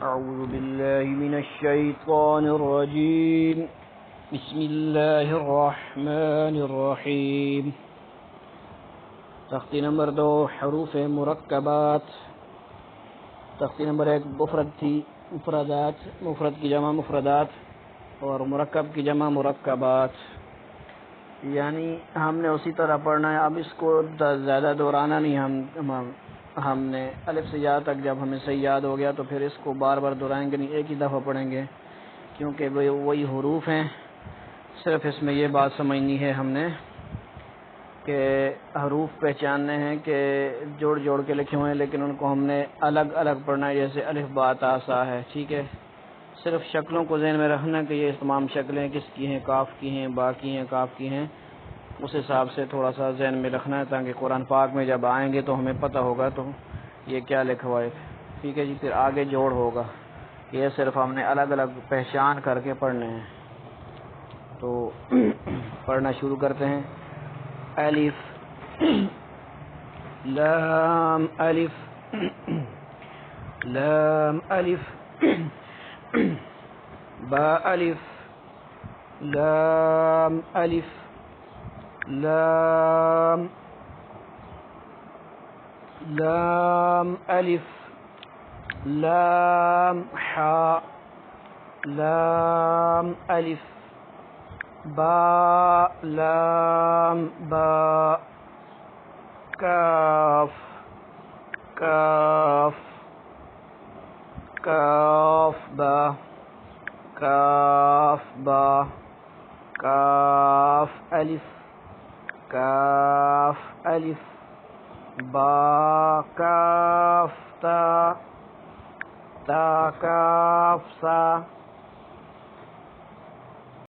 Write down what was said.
أعوذ بالله من الشيطان الرجيم بسم الله الرحمن الرحیم. تختی نمبر 2 حروف مرکبات. تختی نمبر 1 مفرد تھی، مفردات، مفرد کی جمع مفردات اور مرکب کی جمع مرکبات. یعنی ہم نے اسی طرح پڑھنا ہے. اب اس کو زیادہ دہرانا نہیں. ہم نے الف سے یا تک جب ہمیں صحیح یاد ہو گیا تو پھر اس کو بار بار دہرائیں گے نہیں، ایک ہی دفعہ پڑھیں گے کیونکہ وہی حروف ہیں. صرف اس میں یہ بات سمجھنی ہے ہم نے کہ حروف پہچاننے ہیں کہ جوڑ جوڑ کے لکھے ہوئے ہیں، لیکن ان کو ہم نے الگ الگ پڑھنا ہے. جیسے الف با تا سا ہے، ٹھیک ہے. صرف شکلوں کو ذہن میں رکھنا کہ یہ تمام شکلیں کس کی ہیں، کاف کی ہیں، با کی ہیں، کاف کی ہیں. اس حساب سے تھوڑا سا ذہن میں رکھنا ہے تاکہ قرآن پاک میں جب آئیں گے تو ہمیں پتہ ہوگا تو یہ کیا لکھا ہوا ہے. ٹھیک ہے جی. پھر آگے جوڑ ہوگا. یہ صرف ہم نے الگ الگ پہچان کر کے پڑھنے ہیں. تو پڑھنا شروع کرتے ہیں. الف لام الف لام الف با الف لام الف لام لام الف لام حا لام الف با لام با کاف کاف کاف با کاف با کاف الف کاف الف با کاف تا تا کاف سا